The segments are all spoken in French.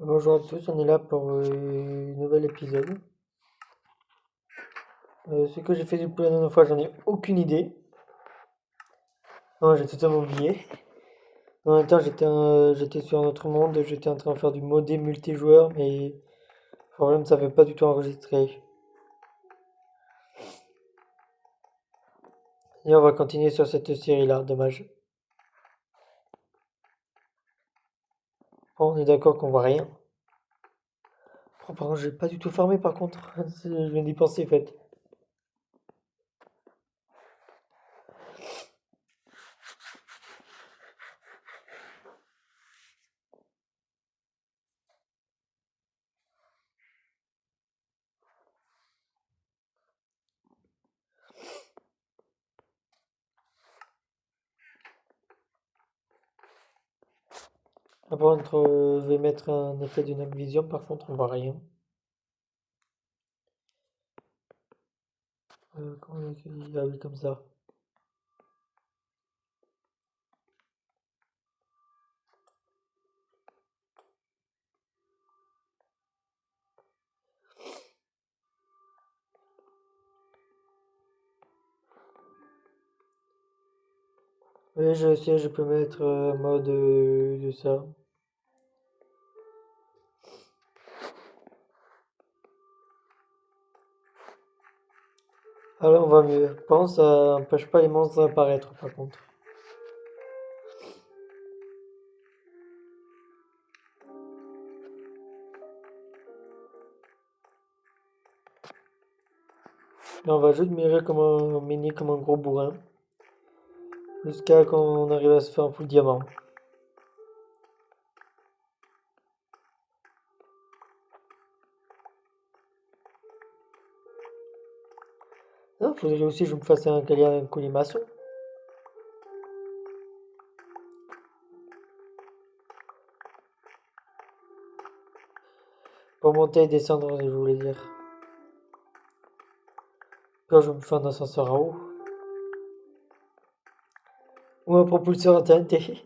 Bonjour à tous, on est là pour un nouvel épisode. Ce que j'ai fait depuis la dernière fois, j'en ai aucune idée. Non, j'ai totalement oublié. En même temps, j'étais sur un autre monde, j'étais en train de faire du modé multijoueur, mais le problème, ça fait pas du tout enregistrer. Et on va continuer sur cette série-là, dommage. Bon, on est d'accord qu'on voit rien. Oh, par contre, j'ai pas du tout farmé par contre. Je viens d'y penser, en fait. Par contre, je vais mettre un effet de Night Vision, par contre, on voit rien. Comment on écrit? Ah oui, comme ça. Oui, je sais, je peux mettre mode de ça. Alors on va mieux. Par contre, ça n'empêche pas les monstres d'apparaître par contre. Là, on va juste miner comme un gros bourrin. Jusqu'à quand on arrive à se faire un full diamant. Non, faudrait aussi que je me fasse un colimaçon. Pour monter et descendre, je voulais dire. Quand je me fais un ascenseur à eau. Ou un propulseur à TNT.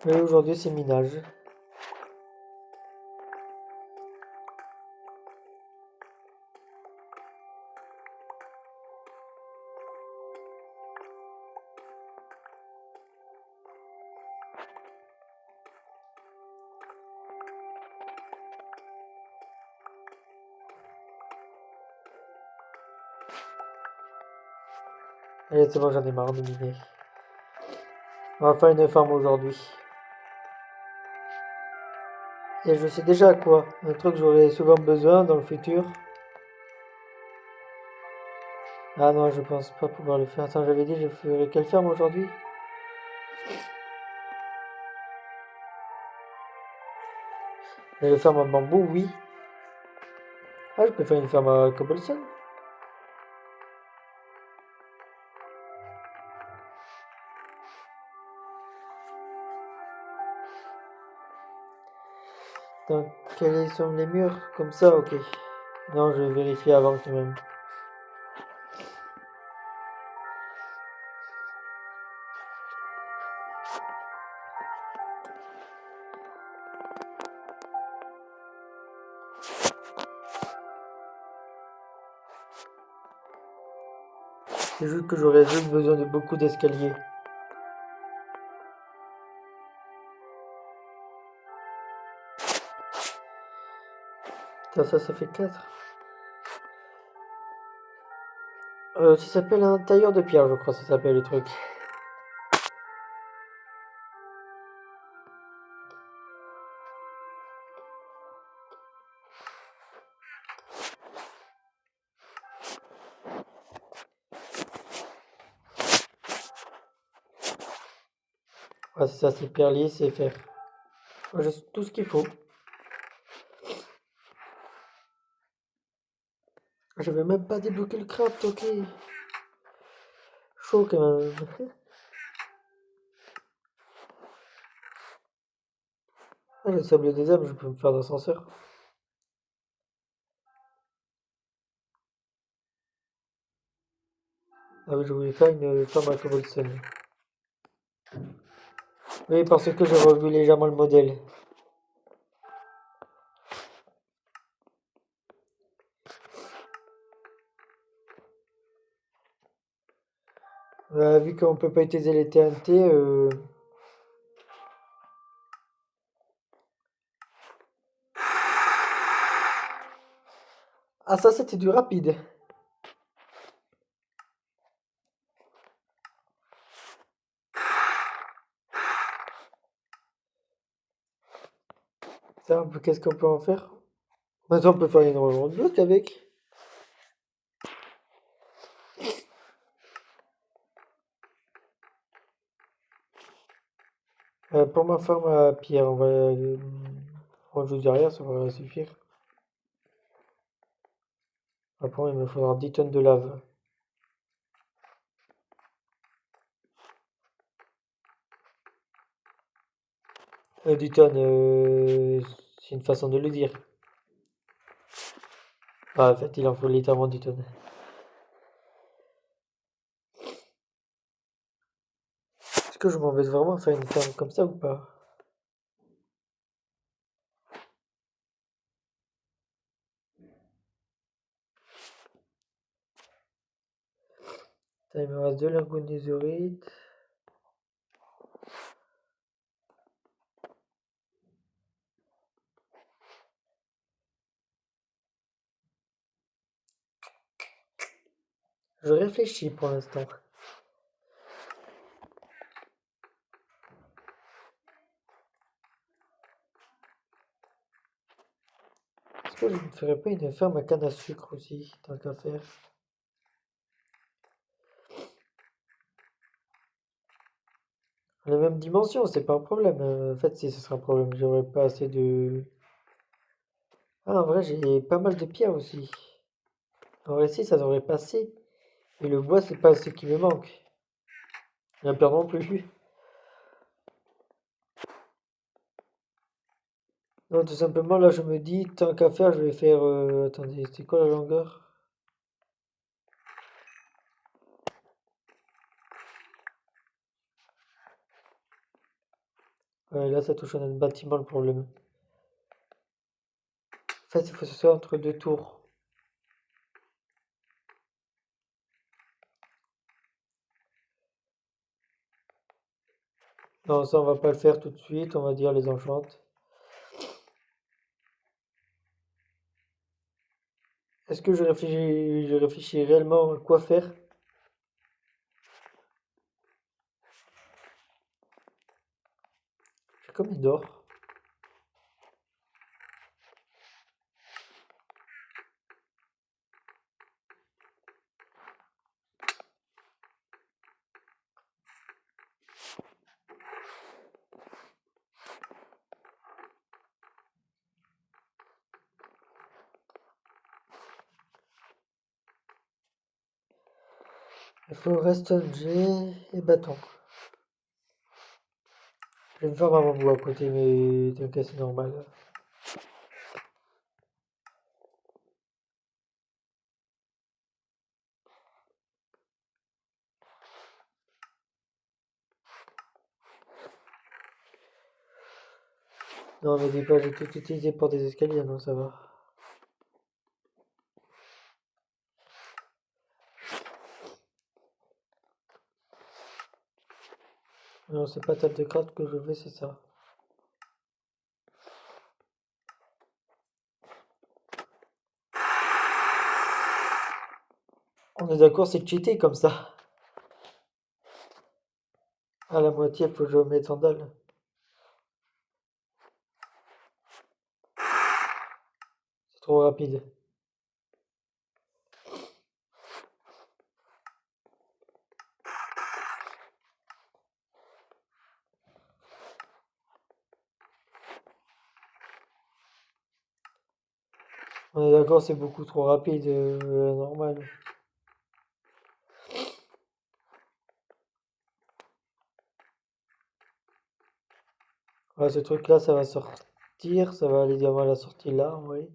Mais aujourd'hui, c'est minage. Allez, c'est bon, j'en ai marre de miner. On va faire une farm aujourd'hui. Et je sais déjà quoi. Un truc que j'aurai souvent besoin dans le futur. Ah non, je pense pas pouvoir le faire. Attends, j'avais dit je ferais quelle ferme aujourd'hui? Je vais faire en bambou, oui. Ah, je peux faire une ferme à cobblestone. Donc, quels sont les murs? Comme ça, ok. Non, je vais vérifier avant quand même. C'est juste que j'aurais juste besoin de beaucoup d'escaliers. Ça fait 4. Ça s'appelle un tailleur de pierre, je crois, ça s'appelle le truc. Ah, c'est ça, c'est pierre lisse et fer. J'ai tout ce qu'il faut. Je vais même pas débloquer le craft, ok. Chaud quand même. Ah, le sable des âmes, je peux me faire d'ascenseur. Ah oui, je voulais faire une ferme à cobblestone. Oui, parce que j'ai revu légèrement le modèle. Vu qu'on peut pas utiliser les TNT, ah ça c'était du rapide. Ça, qu'est-ce qu'on peut en faire? Maintenant on peut faire énormément de blocs avec. Pour ma ferme à pierre, on va juste derrière, ça va suffire. Après, il me faudra 10 tonnes de lave. 10 tonnes, c'est une façon de le dire. Ah, en fait, il en faut littéralement 10 tonnes. Est-ce que je m'embête vraiment à faire une ferme comme ça ou pas? Ça, il me reste 2 lingots. Je réfléchis pour l'instant. Est-ce que je ne ferais pas une ferme à canne à sucre aussi, tant qu'à faire? La même dimension, c'est pas un problème. En fait, si ce sera un problème, j'aurais pas assez de. Ah, en vrai, j'ai pas mal de pierres aussi. En vrai, si, ça devrait passer. Et le bois, c'est pas ce qui me manque. La pierre non plus. Non, tout simplement, là, je me dis, tant qu'à faire, je vais faire. Attendez, c'est quoi la longueur? Ouais, là, ça touche à notre bâtiment, le problème. En fait, il faut que ce soit entre deux tours. Non, ça, on va pas le faire tout de suite, on va dire les enchantes. Est-ce que je réfléchis réellement à quoi faire? J'ai combien d'or? Il faut redstone, et bâton. Je vais me faire ma bambou à côté, mais t'inquiète, c'est normal. Non, mais dis pas, j'ai tout utilisé pour des escaliers, non, ça va. Non, c'est pas table de craft que je veux, c'est ça. On est d'accord, c'est cheaté comme ça. À la moitié, il faut que je mette en dalle. C'est trop rapide. On est d'accord, c'est beaucoup trop rapide, normal. Ouais, ce truc-là, ça va sortir. sortir, ça va aller avant la sortie là, oui.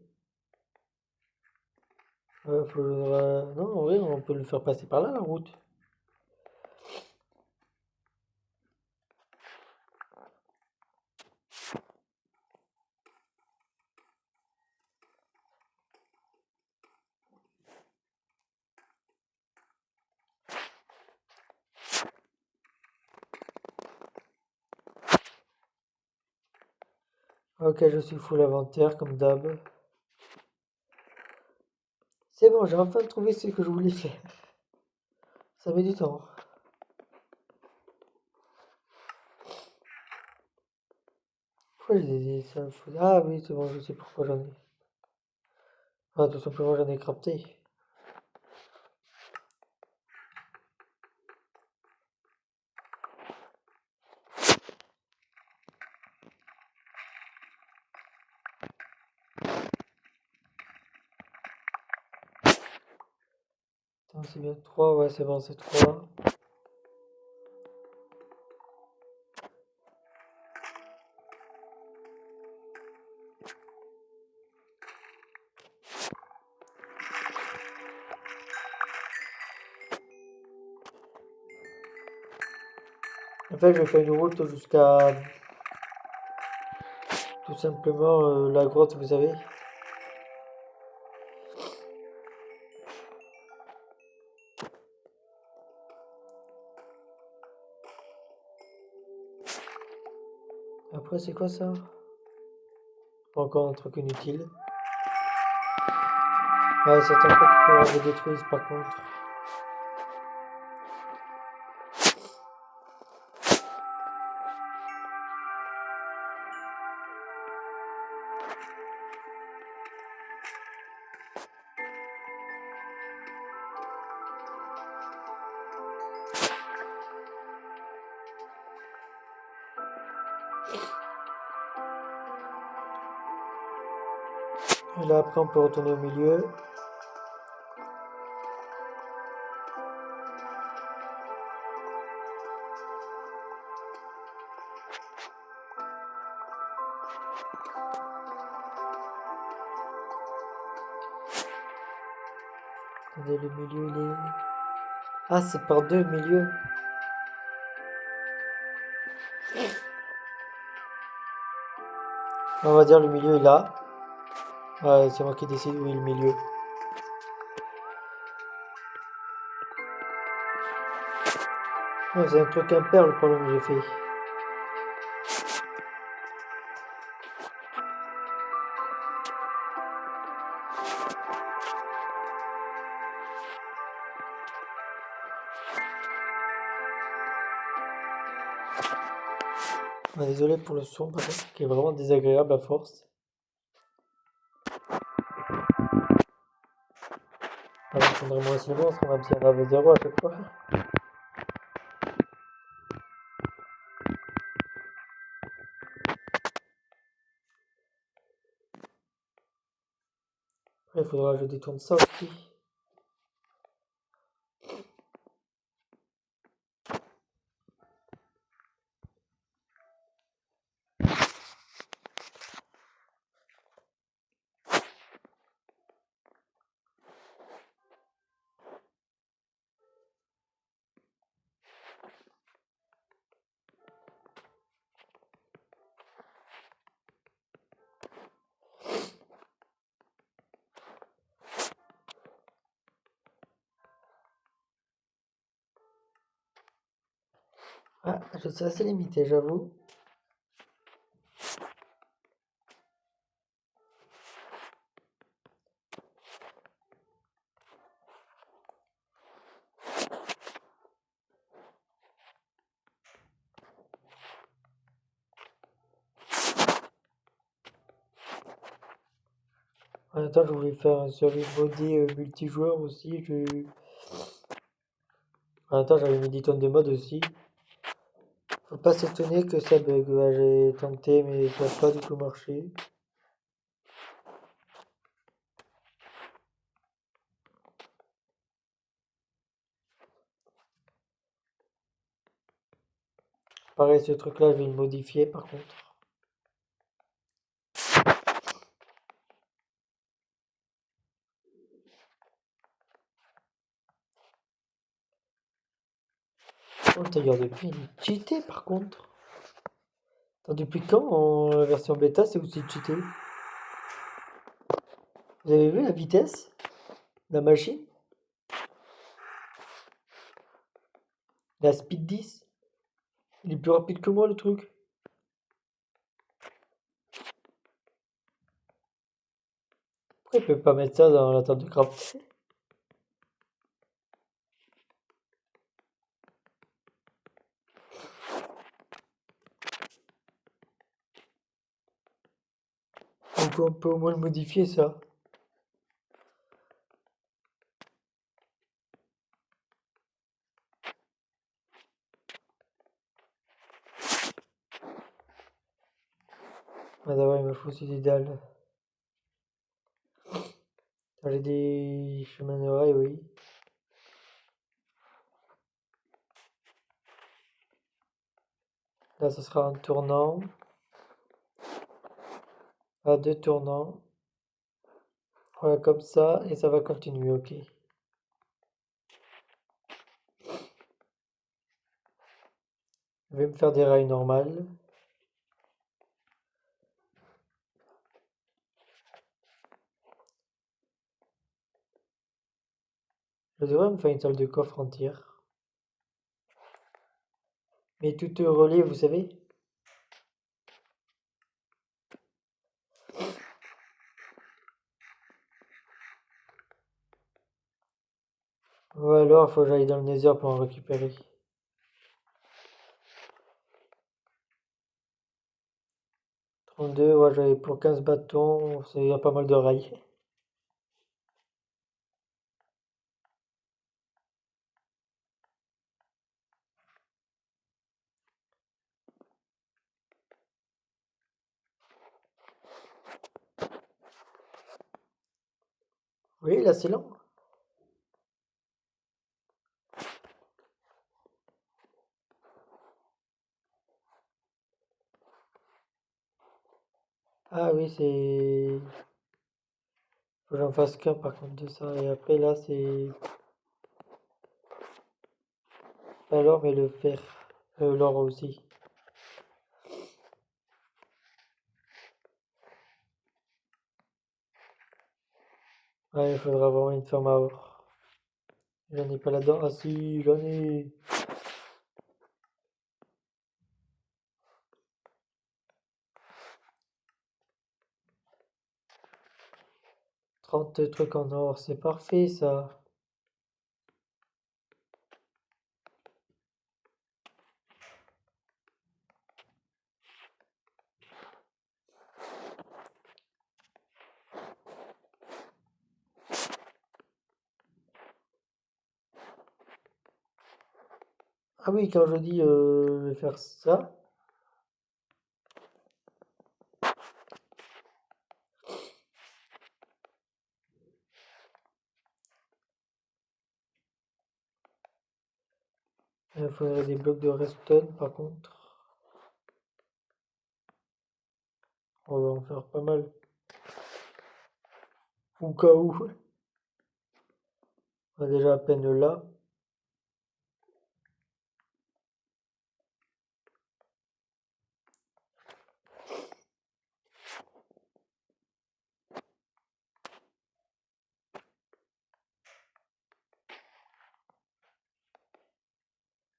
Non, en vrai, on peut le faire passer par là, la route. Ok, je suis full inventaire, comme d'hab. C'est bon, j'ai enfin trouvé ce que je voulais faire. Ça met du temps. Pourquoi ça me fout- Ah oui, c'est bon, je sais pourquoi j'en ai. Ah, tout simplement, j'en ai crafté. Attends, c'est bien 3, ouais, c'est bon, c'est 3. En fait, je fais une route jusqu'à tout simplement la grotte, vous savez. Après, c'est quoi ça? Encore un truc inutile. Ouais, certains trucs qu'il faudra que je détruise par contre. Et là, après, on peut retourner au milieu. Attendez, le milieu, il est... Ah, c'est par deux milieux. On va dire le milieu est là. Ouais, c'est moi qui décide où est le milieu. Ouais, c'est un truc impair le problème que j'ai fait. Ah, désolé pour le son, par contre, qui est vraiment désagréable à force. Ah, je prendrai moins silence, même s'il y en avait zéro à chaque fois. Après, il faudra que je détourne ça aussi. Ah, je suis assez limité, j'avoue. En même temps, je voulais faire un survie modé multijoueur aussi. En même temps, j'avais mis 10 tonnes de mode aussi. Faut pas s'étonner que ça bug. Ouais, j'ai tenté, mais ça n'a pas du tout marché. Pareil, ce truc-là, je vais le modifier par contre. tailleur de pierre, il est cheaté par contre. Attends, depuis quand en version bêta c'est aussi cheaté? Vous avez vu la vitesse de la machine? La speed 10? Il est plus rapide que moi le truc. Pourquoi il peut pas mettre ça dans la table de craft? Donc on peut au moins le modifier ça. Ah d'abord il me faut aussi des dalles. J'ai des chemins de rail, oui. Là, ce sera un tournant. À deux tournants. Voilà, comme ça, et ça va continuer, ok. Je vais me faire des rails normales. Je devrais me faire une salle de coffre entière. Mais tout relais, vous savez. Ou alors, il faut que j'aille dans le Nether pour en récupérer. 32, ouais, j'avais pour 15 bâtons, il y a pas mal de rails. Oui, là c'est lent. Ah oui, c'est... Faut que j'en fasse qu'un par contre de ça. Et après là c'est... Pas l'or mais le fer. L'or aussi. Ouais, il faudra vraiment une ferme à or. J'en ai pas là-dedans. Ah si, j'en ai. 30 trucs en or, c'est parfait ça. Ah oui, quand je dis faire ça, il faudrait des blocs de redstone par contre. On va en faire pas mal. Au cas où. On a déjà à peine là.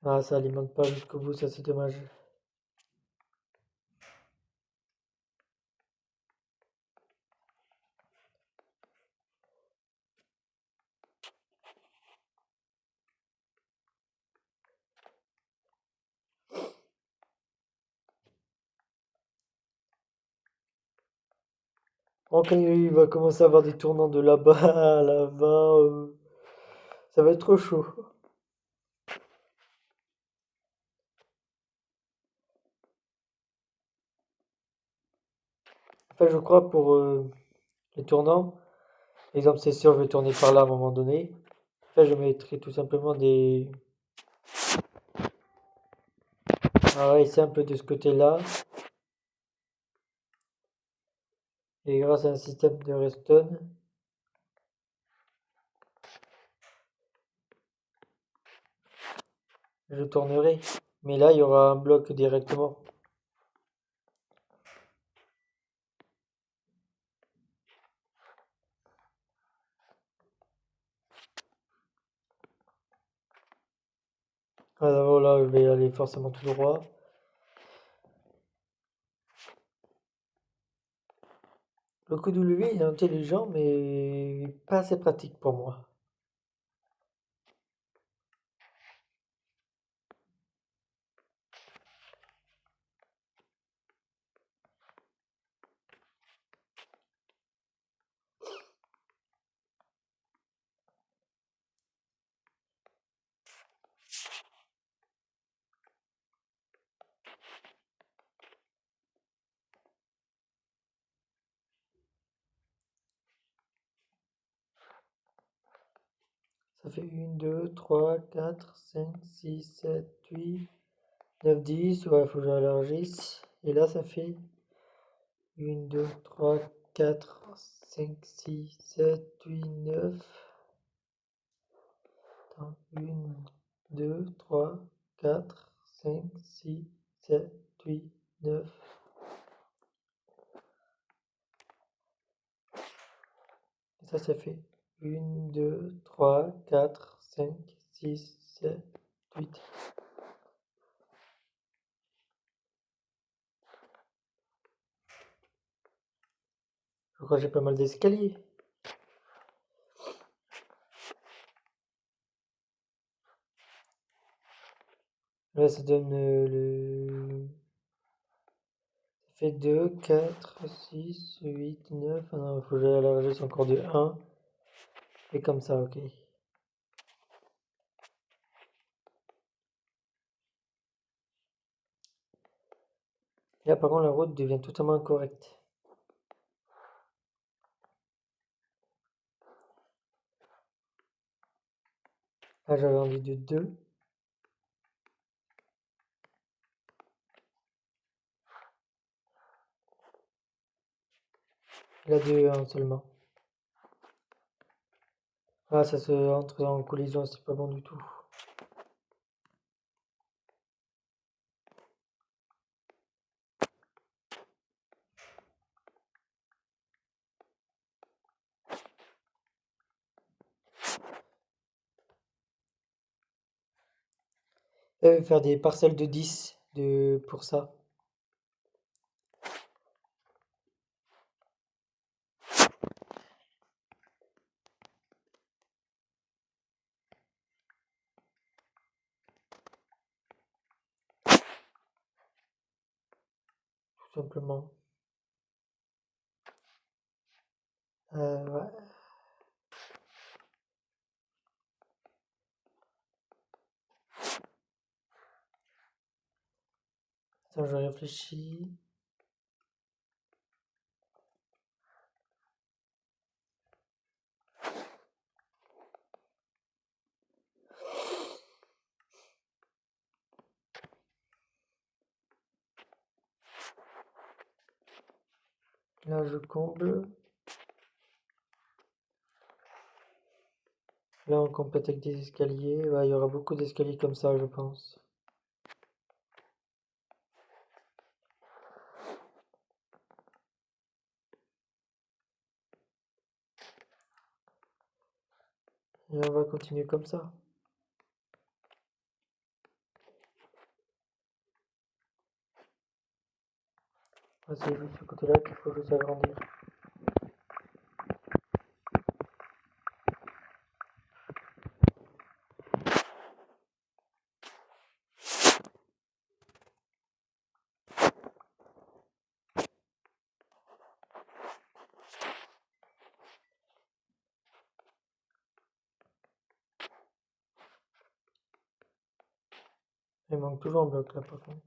Ah, ça alimente pas jusqu'au bout, ça c'est dommage. Oh, quand il va commencer à avoir des tournants de là-bas à là-bas, ça va être trop chaud. Enfin, je crois pour les tournants, exemple, c'est sûr, je vais tourner par là à un moment donné. Enfin, je mettrai tout simplement des rails simples de ce côté-là. Et grâce à un système de redstone, je tournerai. Mais là, il y aura un bloc directement. Ah, d'abord, là, je vais aller forcément tout droit. Le coup W est intelligent, mais pas assez pratique pour moi. Ça fait 1, 2, 3, 4, 5, 6, 7, 8, 9, 10. Ouais, il faut que j'élargisse. Et là, ça fait 1, 2, 3, 4, 5, 6, 7, 8, 9. Attends, 1, 2, 3, 4, 5, 6, 7, 8, 9. Et ça fait 1, 2, 3, 4, 5, 6, 7, 8. Je crois que j'ai pas mal d'escaliers. Là, ça donne le... Ça fait 2, 4, 6, 8, 9. Ah non, il faut que j'aille à la régesse encore de 1. Et comme ça, ok. Là, par contre, la route devient totalement incorrecte. Là, j'avais envie de 2. Là, de 1 seulement. Ah, ça se entre en collision, c'est pas bon du tout. Faire des parcelles de 10 pour ça. Tout simplement. Ouais. Attends, je réfléchis. Là, je comble. Là, on complète avec des escaliers. Ouais, il y aura beaucoup d'escaliers comme ça, je pense. Et on va continuer comme ça. Ah, c'est juste ce côté-là qu'il faut juste agrandir. Il manque toujours un bloc là, par contre.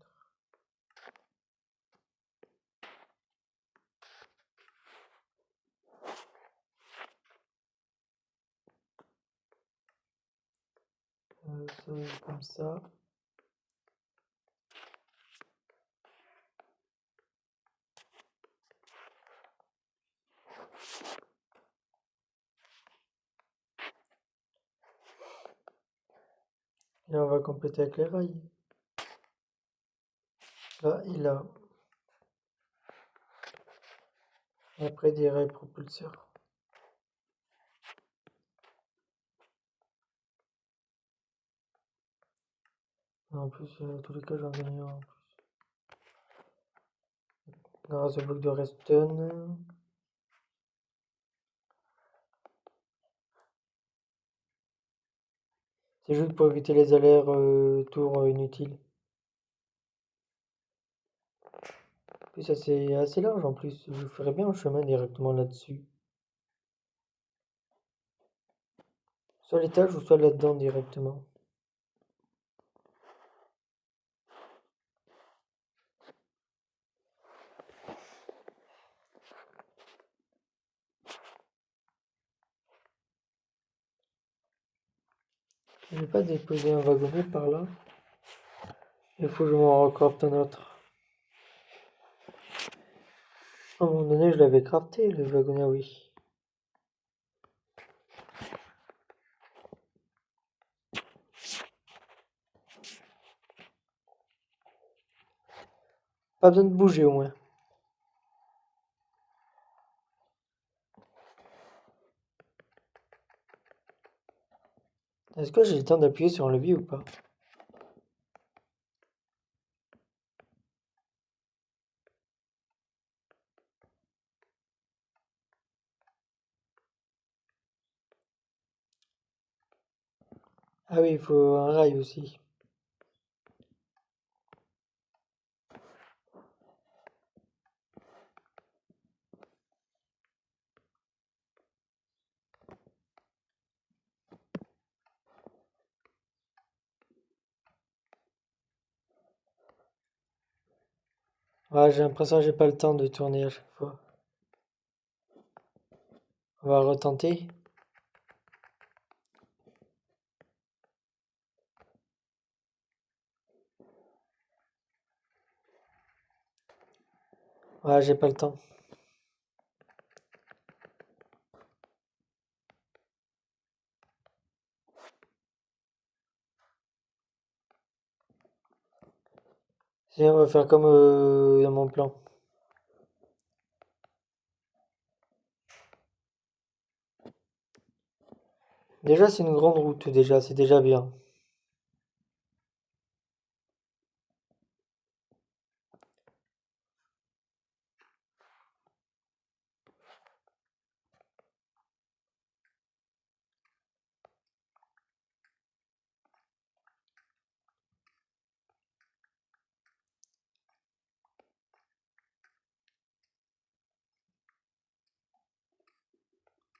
Ça, comme ça. Et on va compléter avec les rails. Là et là. Et après des rails propulseurs. En plus, dans tous les cas, j'en ai un en plus. Grâce au bloc de redstone. C'est juste pour éviter les allers-retours inutiles. En plus, ça c'est assez large en plus. Je ferais bien un chemin directement là-dessus. Soit l'étage ou soit là-dedans directement. Je vais pas déposer un wagonnet par là. Il faut que je m'en recrafte un autre. À un moment donné, je l'avais crafté, le wagonnet, oui. Pas besoin de bouger au moins. Est-ce que j'ai le temps d'appuyer sur un levier ou pas? Ah oui, il faut un rail aussi. Ouais, j'ai l'impression que j'ai pas le temps de tourner à chaque fois. On va retenter. Ouais, j'ai pas le temps. Sinon, on va faire comme dans mon plan. Déjà, c'est une grande route, déjà, c'est déjà bien.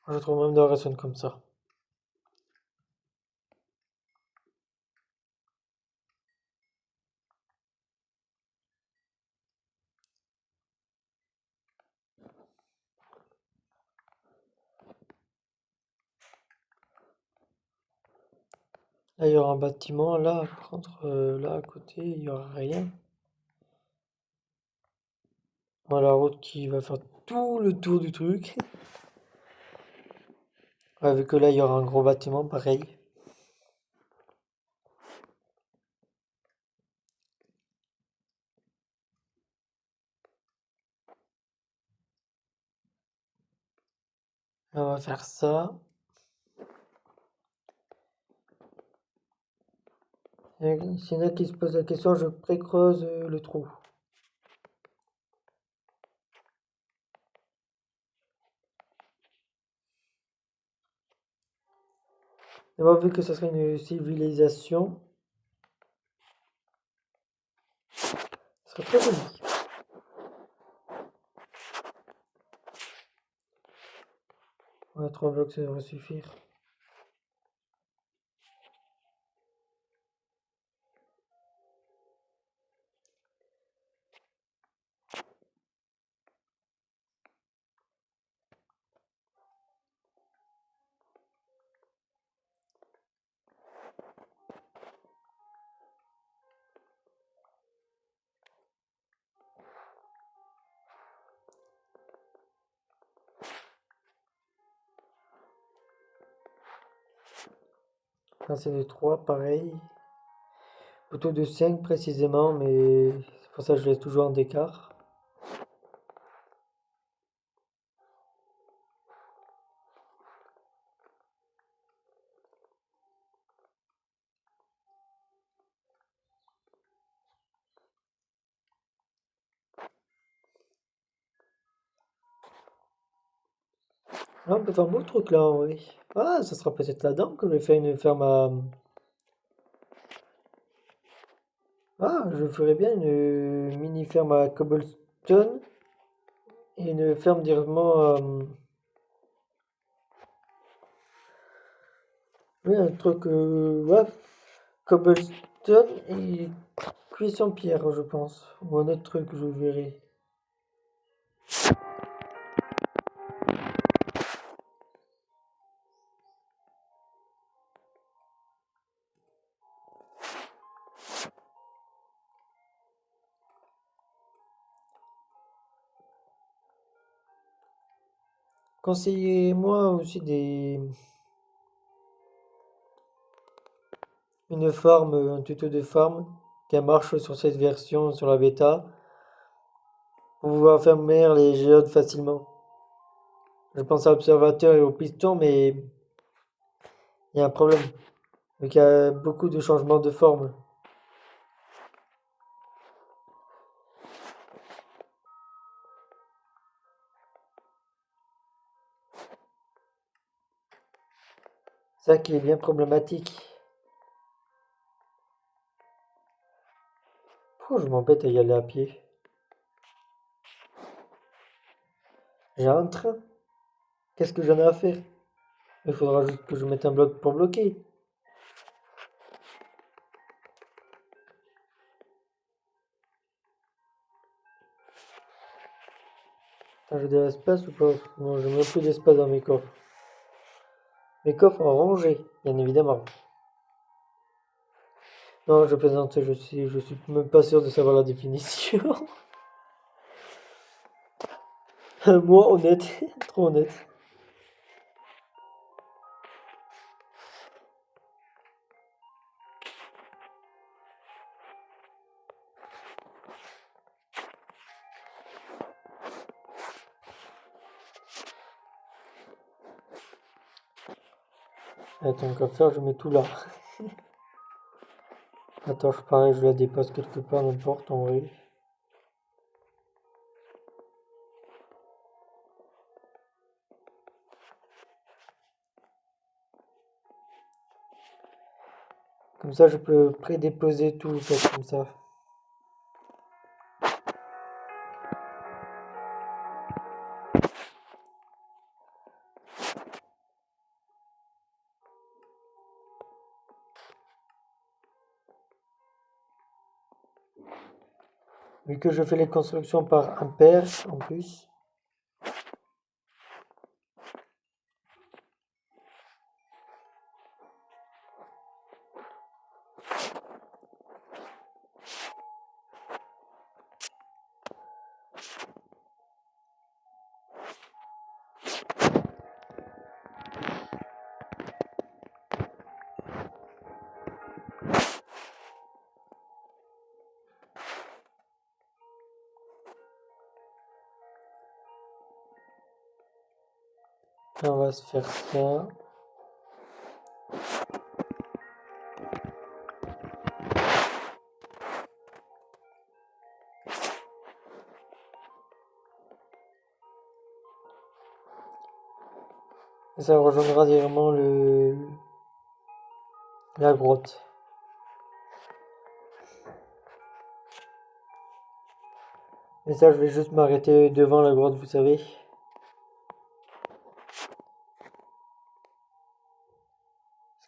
Je trouve même dans la comme ça. Là, il y aura un bâtiment. Là, par contre, là, à côté, il y aura rien. Voilà, la route qui va faire tout le tour du truc. Ouais, vu que là, il y aura un gros bâtiment, pareil. On va faire ça. S'il y en a qui se posent la question, je pré-creuse le trou. D'abord, vu que ça serait une civilisation, ça serait très joli. Ouais, 3 blocs, ça devrait suffire. Là, c'est de 3, pareil. Plutôt de 5 précisément, mais c'est pour ça que je laisse toujours un d'écart. Ah, on peut faire un beau truc là, en vrai. Ah, ça sera peut-être là-dedans que je vais faire une ferme à... Ah, je ferais bien une mini ferme à cobblestone et une ferme directement oui, un truc... ouais, cobblestone et cuisson pierre, je pense. Ou un autre truc, je verrai. Conseillez-moi aussi une farm, un tuto de farm qui marche sur cette version, sur la bêta, pour pouvoir faire les géodes facilement. Je pense à l'observateur et au piston, mais il y a un problème. Donc il y a beaucoup de changements de forme. Ça qui est bien problématique. Pourquoi je m'embête à y aller à pied? J'ai un train. Qu'est-ce que j'en ai à faire? Il faudra juste que je mette un bloc pour bloquer. Attends, j'ai de l'espace ou pas? Non, j'ai même plus d'espace dans mes coffres. Mes coffres en rangée, bien évidemment. Non, je plaisante, je suis même pas sûr de savoir la définition. Moi, honnête, trop honnête. Attends, qu'à faire, je mets tout là. Attends, pareil, je la dépose quelque part, n'importe, en vrai. Comme ça, je peux prédéposer tout, peut-être comme ça. Vu que je fais les constructions par impair, en plus. On va se faire ça. Et ça rejoindra directement la grotte. Et ça, je vais juste m'arrêter devant la grotte, vous savez.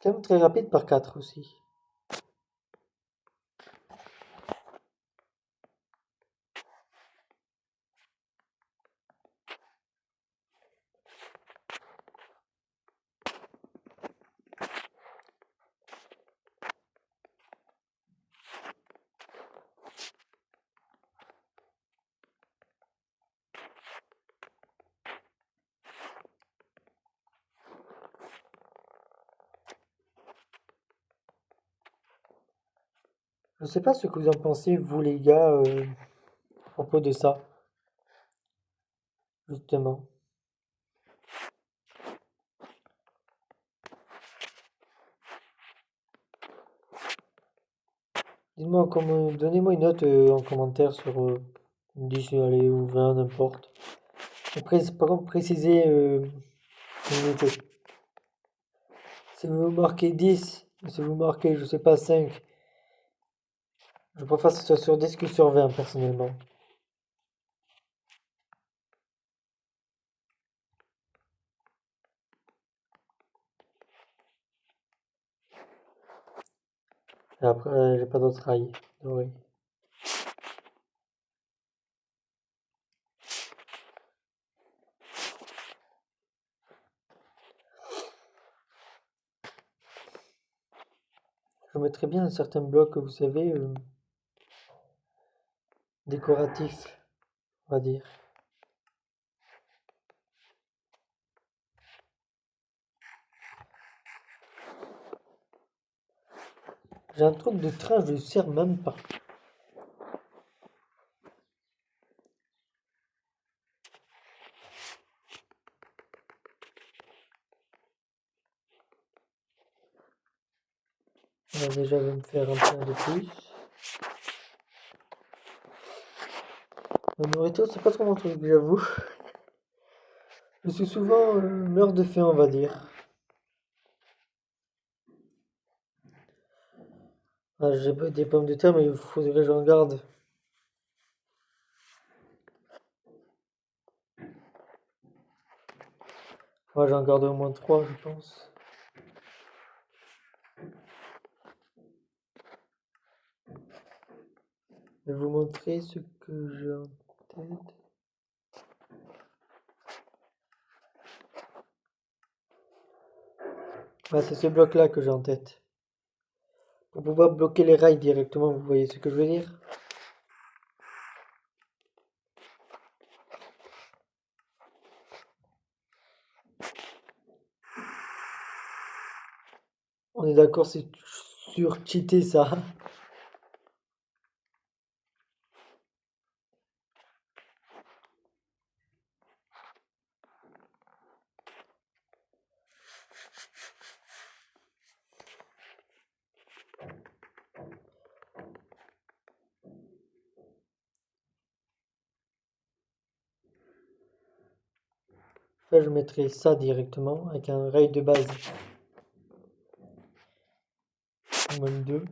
C'est quand même très rapide par 4 aussi. Je sais pas ce que vous en pensez, vous les gars, à propos de ça, justement. Dites-moi comment, donnez-moi une note en commentaire sur 10, allez, ou 20, n'importe. Après, par contre, précisez une unité. Si vous marquez 10, si vous marquez, je sais pas, 5, je préfère que ce soit sur 10 que sur 20, personnellement. Et après, j'ai pas d'autres rails dorés. Je mettrais bien un certain bloc, vous savez, décoratif, on va dire. J'ai un truc de train, je ne sers même pas. Alors déjà, je vais me faire un plein de plus. La nourriture, c'est pas trop mon truc, j'avoue. Je suis souvent l'heure de faim, on va dire. Ah, j'ai pas des pommes de terre, mais il faudrait que j'en garde. Moi, j'en garde au moins 3, je pense. Je vais vous montrer ce que j'ai en tête. Ah, c'est ce bloc-là que j'ai en tête. Pour pouvoir bloquer les rails directement, vous voyez ce que je veux dire? On est d'accord, c'est sur cheater ça. Là, je mettrai ça directement avec un rail de base. Ou même deux.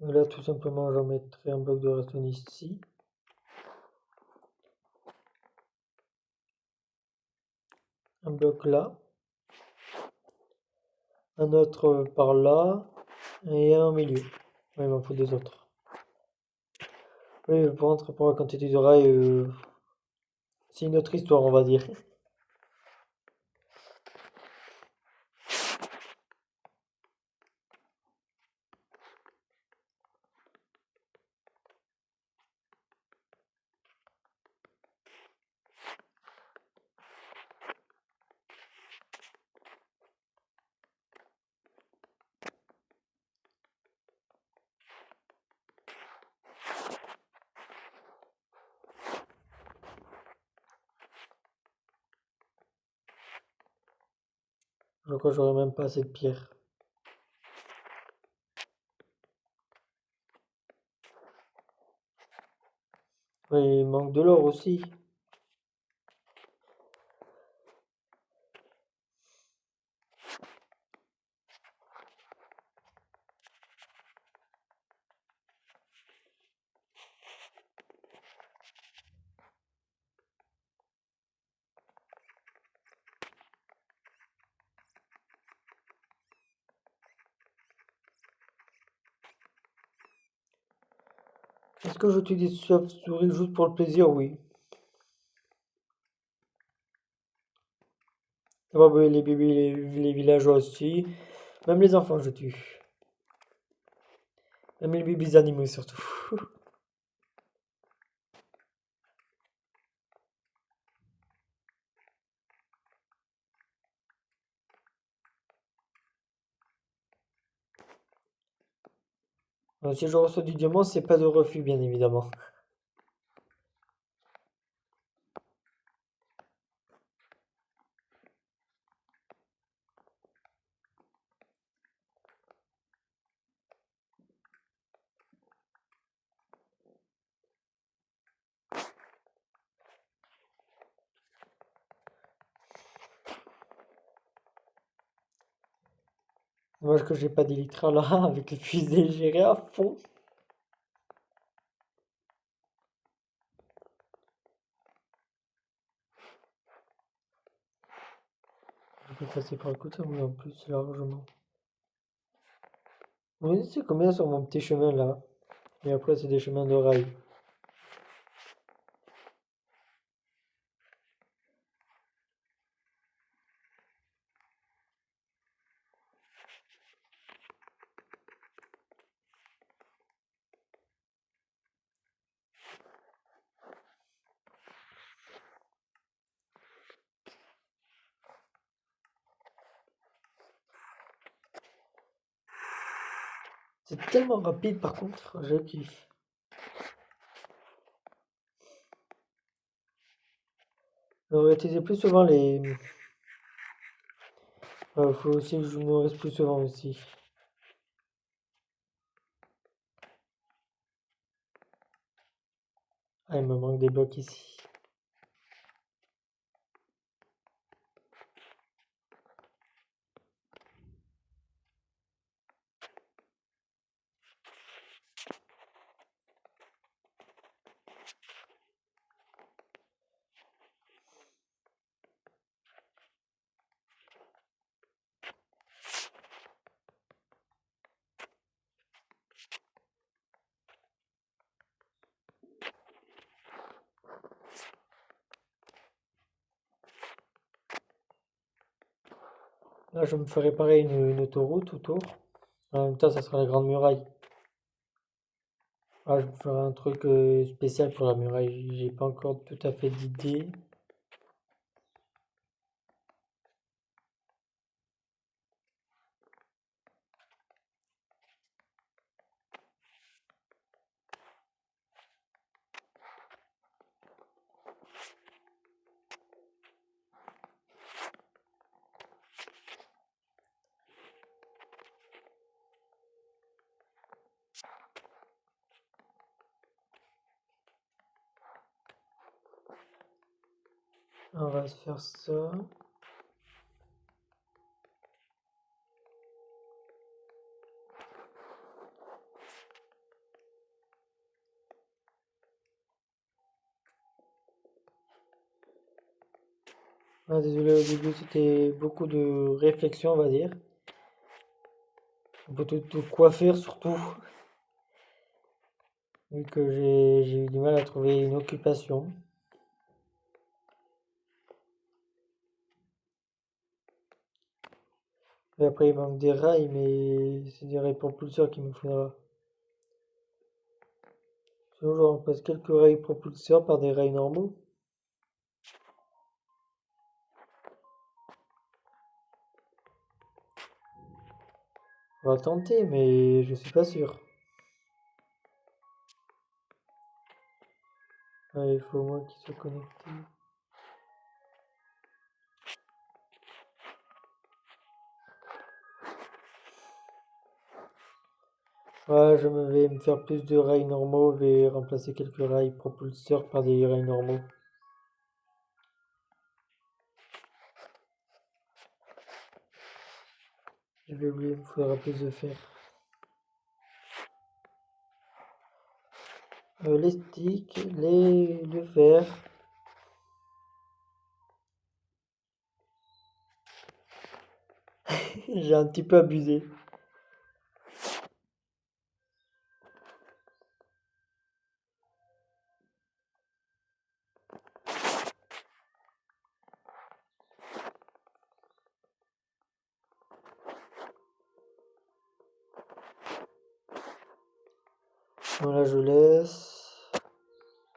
Et là, tout simplement, j'en mettrai un bloc de redstone ici. Un bloc là. Un autre par là. Et un au milieu. Ouais, il m'en faut deux autres. Oui, par contre, pour la quantité de rails, c'est une autre histoire, on va dire. Je crois que j'aurais même pas assez de pierre. Oui, il manque de l'or aussi. Est-ce que j'utilise chauve-souris juste pour le plaisir? Oui. Ah bah, les bébés, les villageois aussi. Même les enfants, je tue. Même les bébés animaux, surtout. Si je reçois du diamant, c'est pas de refus, bien évidemment. Dommage que j'ai pas d'Elytra là, avec les fusées gérées à fond. Je peux passer par le côté, mais en plus, largement. Vous savez combien sur mon petit chemin là? Et après, c'est des chemins de rail. C'est tellement rapide par contre, je kiffe. J'aurais utilisé plus souvent les. Faut aussi que je me reste plus souvent aussi. Ah, il me manque des blocs ici. Là, je me ferai pareil une autoroute autour. En même temps, ça sera la grande muraille. Ah, je me ferai un truc spécial pour la muraille. J'ai pas encore tout à fait d'idée. On va se faire ça. Ah, désolé, au début, c'était beaucoup de réflexion, on va dire. Beaucoup de quoi faire surtout, vu que j'ai eu du mal à trouver une occupation. Et après, il manque des rails, mais c'est des rails propulseurs qu'il me faudra. Sinon, je remplace quelques rails propulseurs par des rails normaux. On va tenter, mais je suis pas sûr. Ah, il faut au moins qu'ils soient connectés. Ouais, je vais me faire plus de rails normaux, je vais remplacer quelques rails propulseurs par des rails normaux. J'avais oublié, il me faudra plus de fer. Les sticks, le fer. J'ai un petit peu abusé. Voilà, je laisse.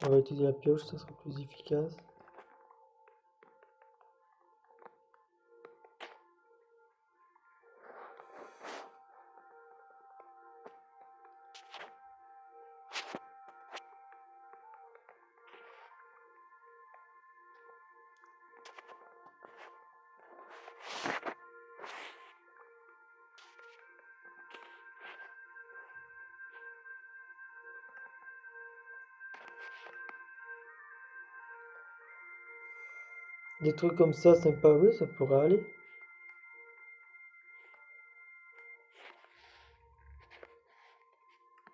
On va utiliser la pioche, ça sera plus efficace. Des trucs comme ça, sympa, oui, ça pourrait aller.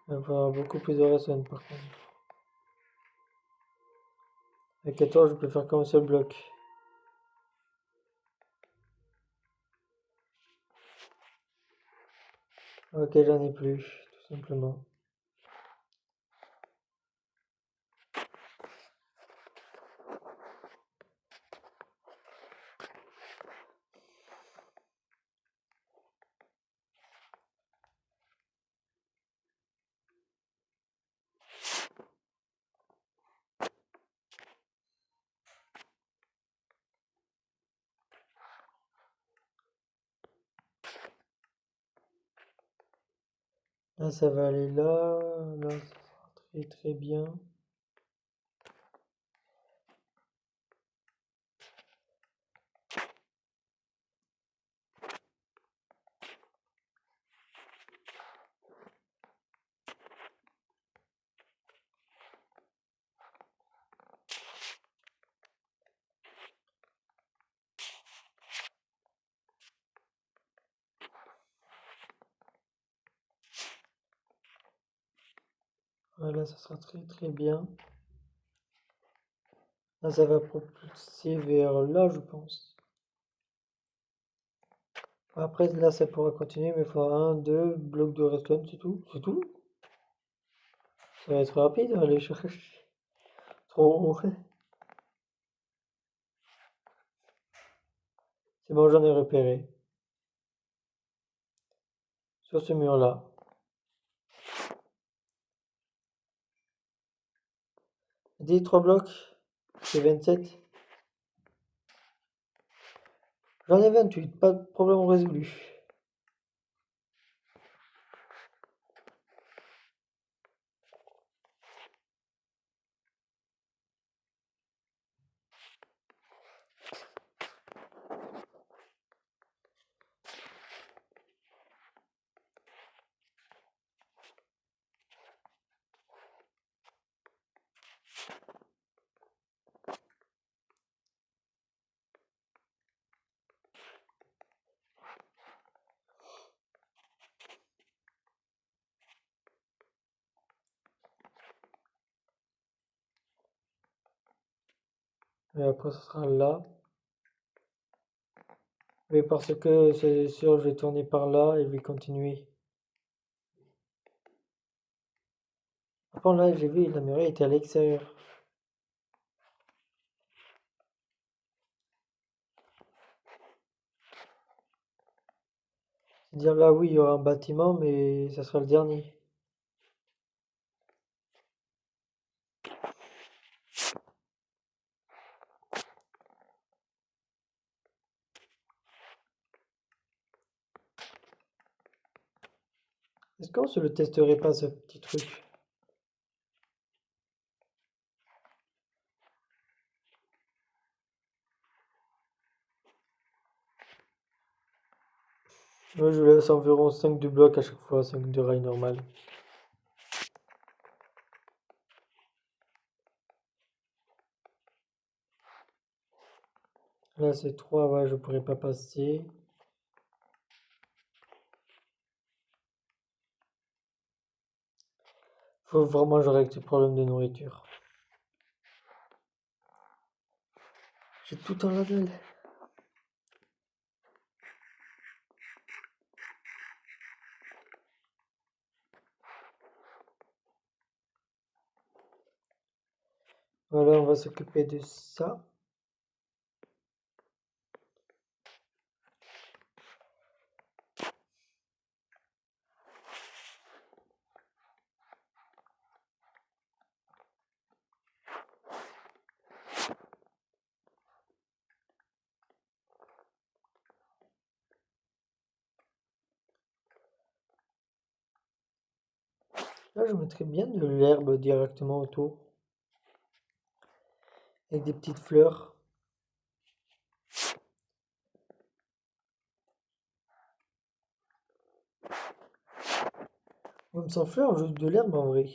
Avoir beaucoup plus de redstone par contre. Avec 14, je peux faire qu'un seul bloc. Ok, j'en ai plus, tout simplement. Là, ça va aller là. Là, ça sera très très bien. Voilà, ça sera très très bien. Là, ça va propulser vers là, je pense. Après, là, ça pourra continuer, mais il faudra un, deux blocs de redstone, c'est tout. C'est tout. Ça va être rapide, hein, aller chercher. Trop. C'est bon, j'en ai repéré. Sur ce mur-là. Dis 3 blocs, c'est 27. J'en ai 28, pas de problème résolu. Et après, ce sera là. Mais parce que c'est sûr, je vais tourner par là et je vais continuer. Après, là, j'ai vu, la muraille était à l'extérieur. C'est-à-dire là, oui, il y aura un bâtiment, mais ça sera le dernier. Est-ce qu'on se le testerait pas, ce petit truc? Moi, je laisse environ 5 de blocs à chaque fois, 5 de rails normal. Là, c'est 3, ouais, je pourrais pas passer. Faut vraiment que je règle ce problème de nourriture. J'ai tout en la dalle. Voilà, on va s'occuper de ça. Là, je mettrais bien de l'herbe directement autour. Avec des petites fleurs. Même sans fleurs, juste de l'herbe en vrai.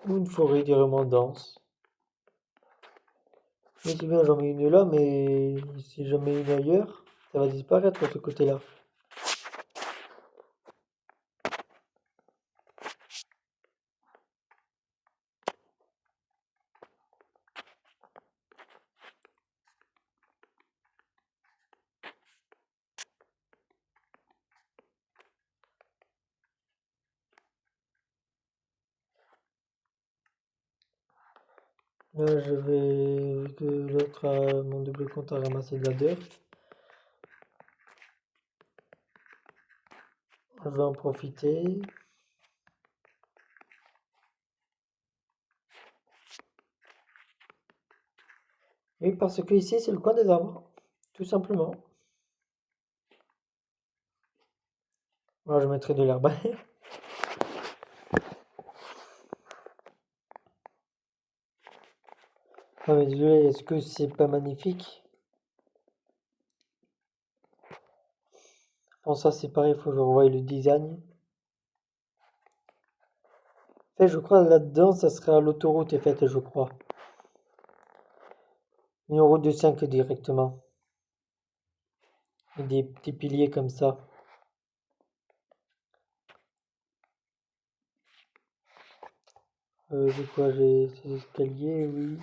Ou une forêt directement dense. Mais c'est bien, j'en mets une là, mais si j'en mets une ailleurs, ça va disparaître de ce côté-là. Là, je vais, vu que l'autre a mon double compte à ramasser de la dirt, je vais en profiter. Oui, parce que ici, c'est le coin des arbres, tout simplement. Moi, je mettrai de l'herbe. Ah, mais désolé, est-ce que c'est pas magnifique? Bon, ça, c'est pareil, il faut que je revoie le design. En fait, je crois là-dedans, ça sera l'autoroute est faite, je crois. Une route de 5 directement. Et des petits piliers comme ça. J'ai quoi? J'ai ces escaliers, oui.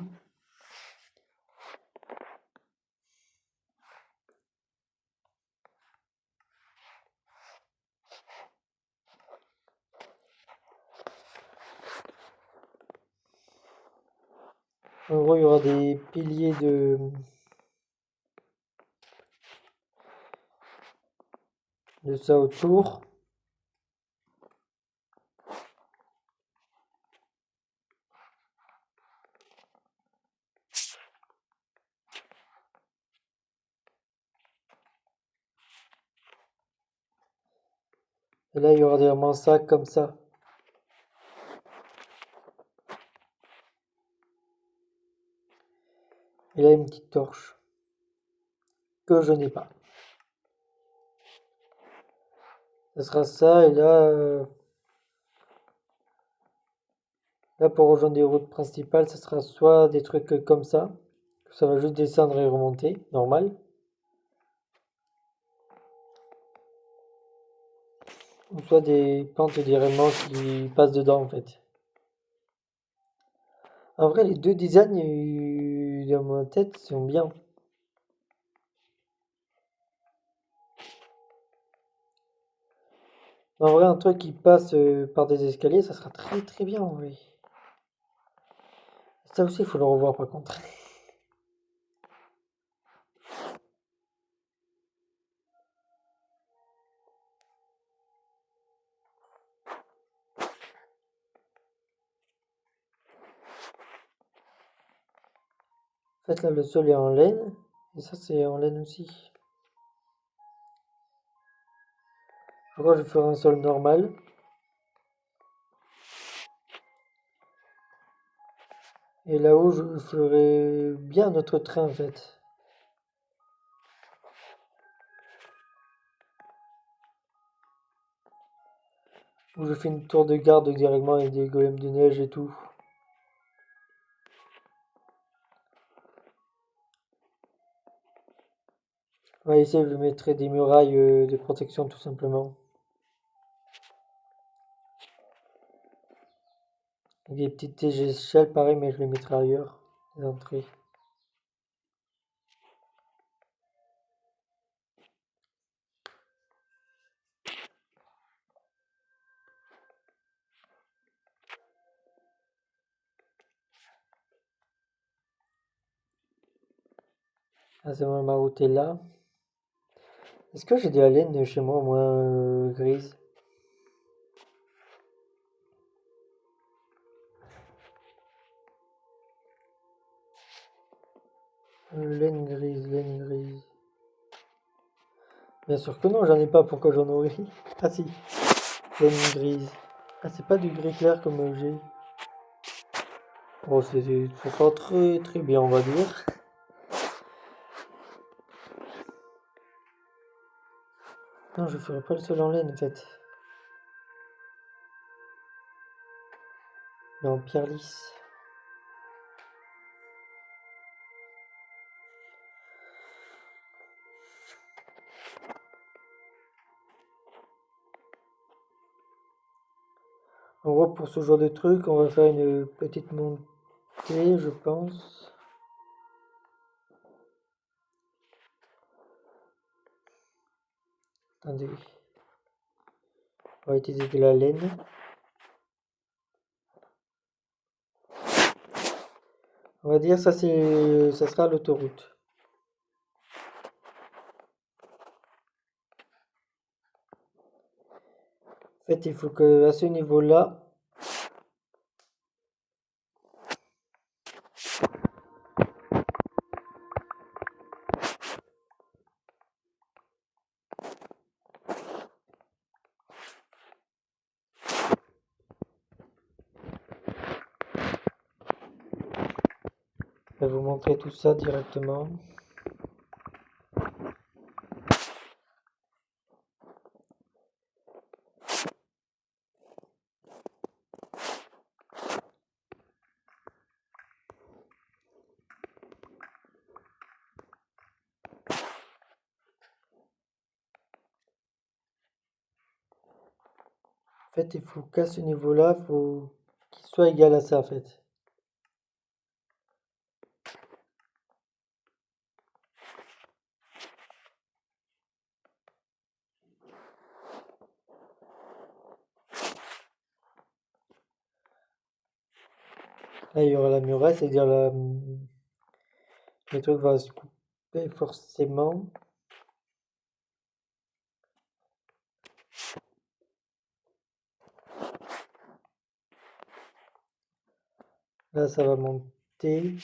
En gros, il y aura des piliers de ça autour. Et là, il y aura des sacs comme ça. Et là, une petite torche. Que je n'ai pas. Ça sera ça, et là pour rejoindre des routes principales, ça sera soit des trucs comme ça va juste descendre et remonter, normal. Ou soit des pentes directement qui passent dedans en fait. En vrai, les deux designs dans ma tête sont bien. En vrai, un truc qui passe par des escaliers, ça sera très très bien en vrai. Ça aussi, il faut le revoir par contre. En fait, là, le sol est en laine, et ça, c'est en laine aussi. Je crois que je ferai un sol normal. Et là-haut, je ferai bien notre train en fait. Où je fais une tour de garde directement avec des golems de neige et tout. Ouais, ici, je mettrai des murailles de protection tout simplement. Des petites échelles, pareil, mais je les mettrai ailleurs, les entrées. Ah, c'est bon, ma route est là. Est-ce que j'ai de la laine chez moi, au moins grise? Laine grise, laine grise. Bien sûr que non, j'en ai pas, pourquoi j'en aurais? Ah si, laine grise. Ah, c'est pas du gris clair comme j'ai. Oh, ça sent très très bien, on va dire. Non, je ferai pas le sol en laine en fait. mais en pierre lisse. En gros, pour ce genre de truc, on va faire une petite montée, je pense. Attendez. On va utiliser de la laine. On va dire ça sera l'autoroute. En fait, il faut que à ce niveau-là, je vais vous montrer tout ça directement. En fait, il faut qu'à ce niveau-là, faut qu'il soit égal à ça, en fait. Là, il y aura la muraille, c'est-à-dire le truc va se couper forcément. Là, ça va monter.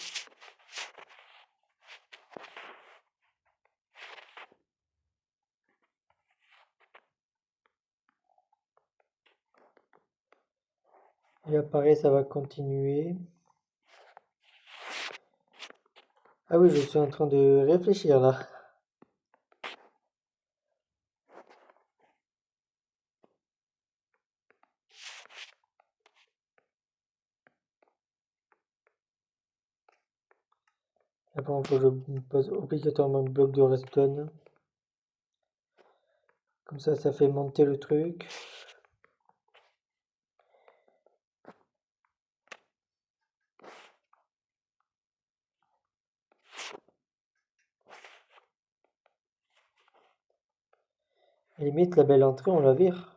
Et là, pareil, ça va continuer. Ah oui, je suis en train de réfléchir là. Après, il faut que je pose obligatoirement un bloc de redstone. Comme ça fait monter le truc. Et limite, la belle entrée, on la vire.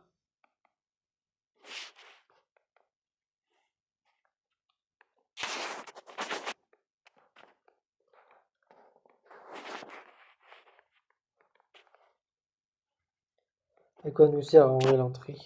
À quoi nous sert en vrai l'entrée?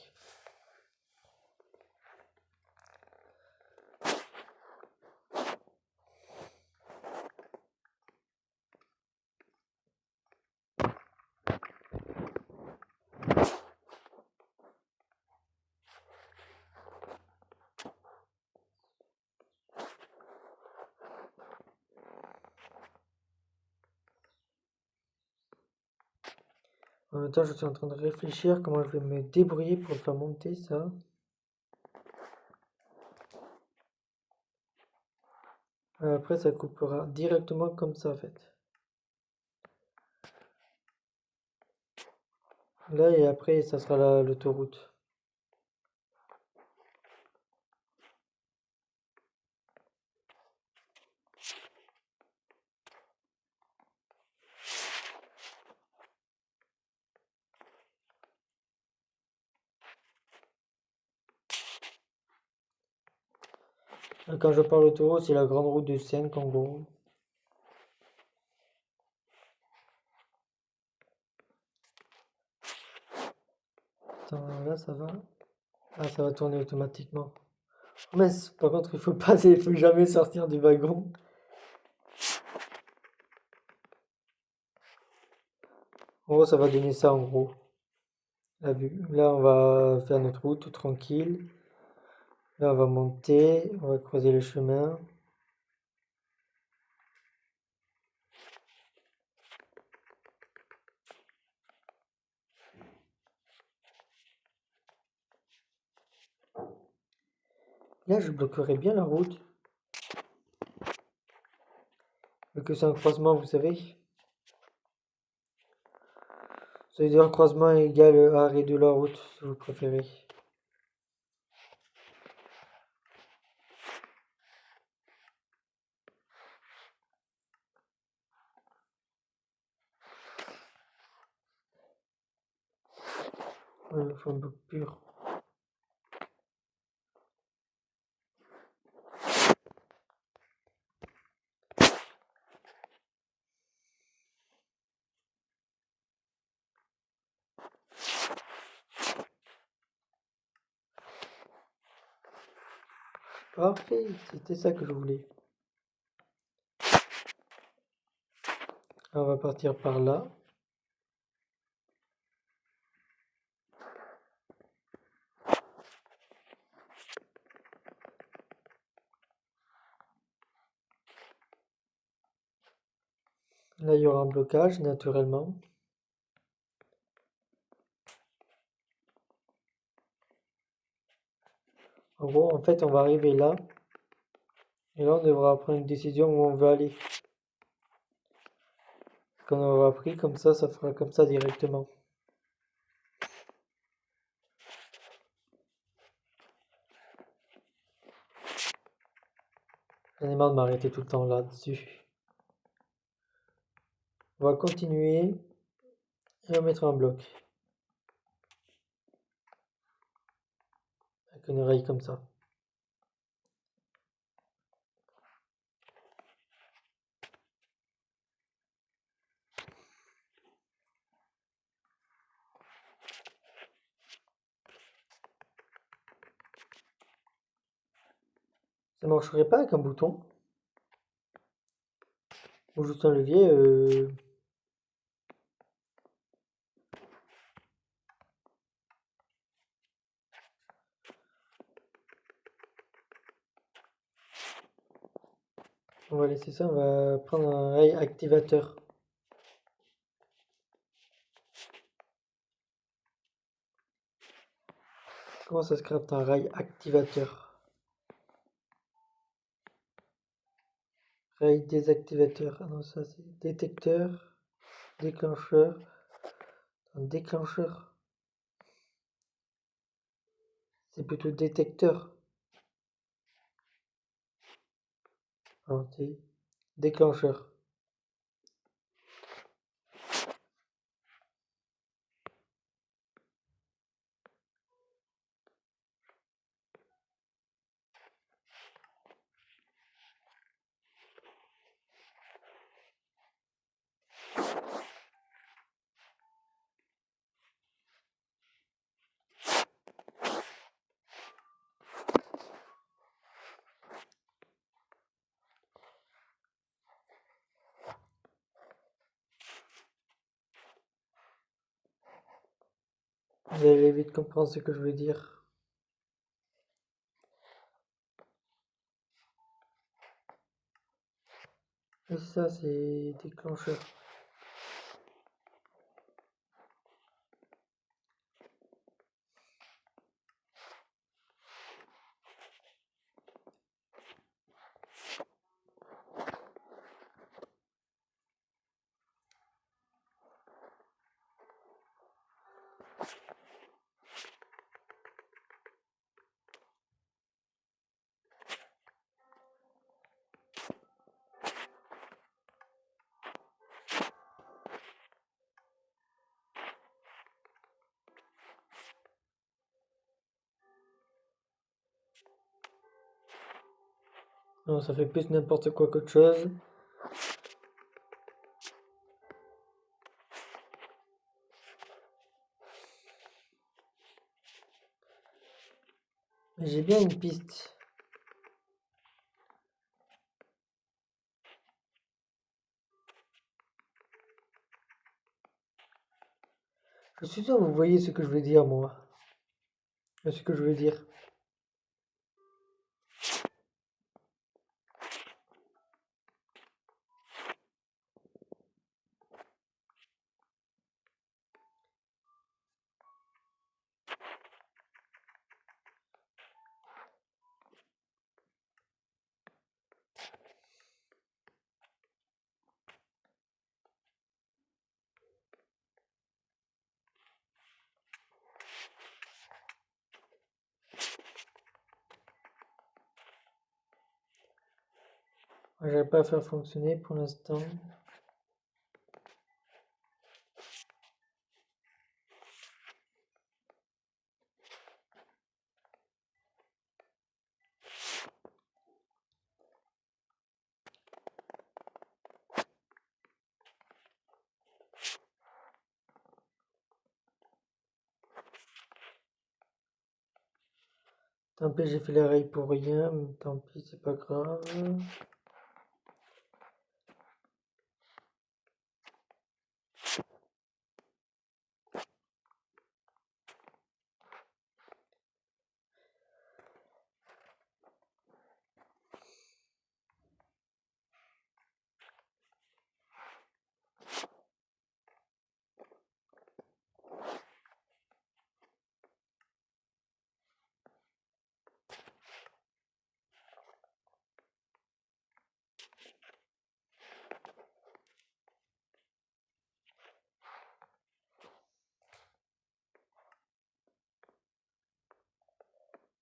En même temps, je suis en train de réfléchir comment je vais me débrouiller pour faire monter ça. Après, ça coupera directement comme ça en fait. Là et après, ça sera l'autoroute. Quand je parle autoroute, c'est la grande route de Seine en gros. Attends, là ça va. Ah, ça va tourner automatiquement. Mais par contre, il faut pas, il faut jamais sortir du wagon. En gros, ça va donner ça en gros. La vue. Là, on va faire notre route tout tranquille. Là, on va monter, on va croiser le chemin. Là, je bloquerai bien la route. Vu que c'est un croisement, vous savez. Ça veut dire un croisement égale arrêt de la route, si vous préférez. Ouais, il faut un bloc pur. Parfait, c'était ça que je voulais. On va partir par là. Là, il y aura un blocage, naturellement. En gros, en fait, on va arriver là. Et là, on devra prendre une décision où on veut aller. Quand on aura pris comme ça fera comme ça directement. J'en ai marre de m'arrêter tout le temps là-dessus. On va continuer et on mettra un bloc. Avec une rail comme ça. Ça marcherait pas avec un bouton ou juste un levier. On va laisser ça, on va prendre un rail activateur. Comment ça se crafte un rail activateur? Rail désactivateur. Ah non, ça c'est détecteur, déclencheur, un déclencheur. C'est plutôt détecteur. Non, c'est déclencheur. Vous allez vite comprendre ce que je veux dire. Et ça, c'est déclencheur. Non, ça fait plus n'importe quoi qu'autre chose. Mais j'ai bien une piste. Je suis sûr que vous voyez ce que je veux dire, moi. Ce que je veux dire. J'arrive pas à faire fonctionner pour l'instant. Tant pis, j'ai fait la rail pour rien, mais tant pis, c'est pas grave.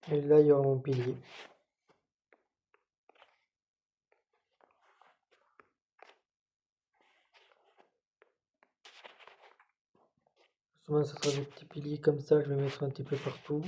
Et là, il y aura mon pilier. Souvent, ça sera des petits piliers comme ça, je vais mettre un petit peu partout.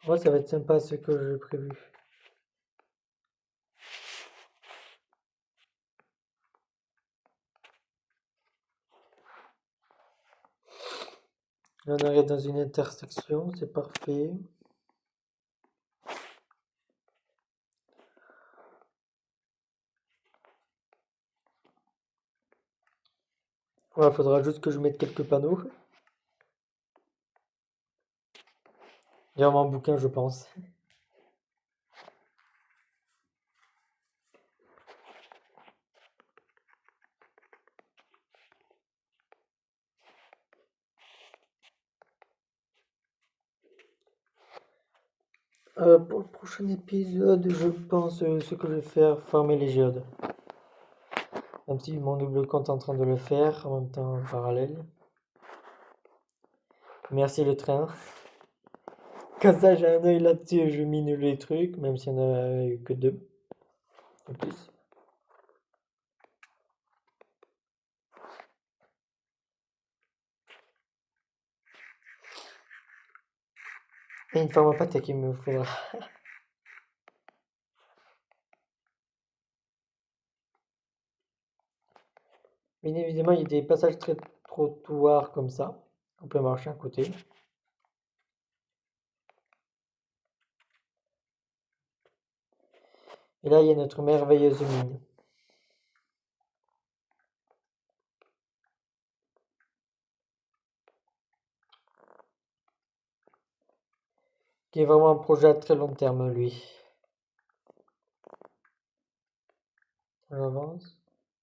Ouais, ça va être sympa ce que j'ai prévu. Là, on arrive dans une intersection, c'est parfait. Ouais, faudra juste que je mette quelques panneaux. Il y a mon bouquin, je pense. Pour le prochain épisode, je pense ce que je vais faire, farmer les géodes. Même si mon double compte est en train de le faire en même temps en parallèle. Merci le train. Comme ça, j'ai un œil là-dessus et je mine les trucs, même s'il n'y en a eu que deux. En plus. Et une forme à pâte qu'il me faudra. Bien évidemment, il y a des passages très trottoirs comme ça. On peut marcher à côté. Et là, il y a notre merveilleuse mine. Qui est vraiment un projet à très long terme, lui. J'avance.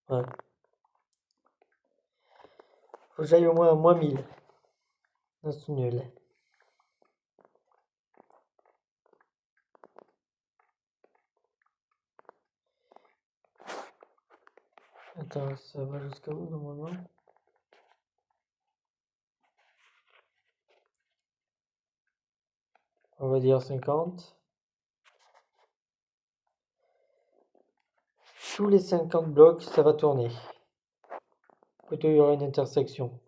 Ouais. Faut que j'aille au moins à moins 1000. Non, c'est nul. Attends, ça va jusqu'à où normalement? On va dire 50. Tous les 50 blocs, ça va tourner. Plutôt, il y aura une intersection.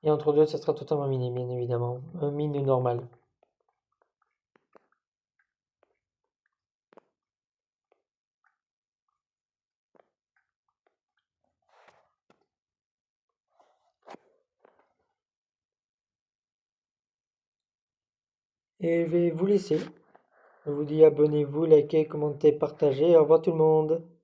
Et entre deux, ça sera totalement miné, bien évidemment. Un mine normal. Et je vais vous laisser. Je vous dis abonnez-vous, likez, commentez, partagez. Au revoir tout le monde.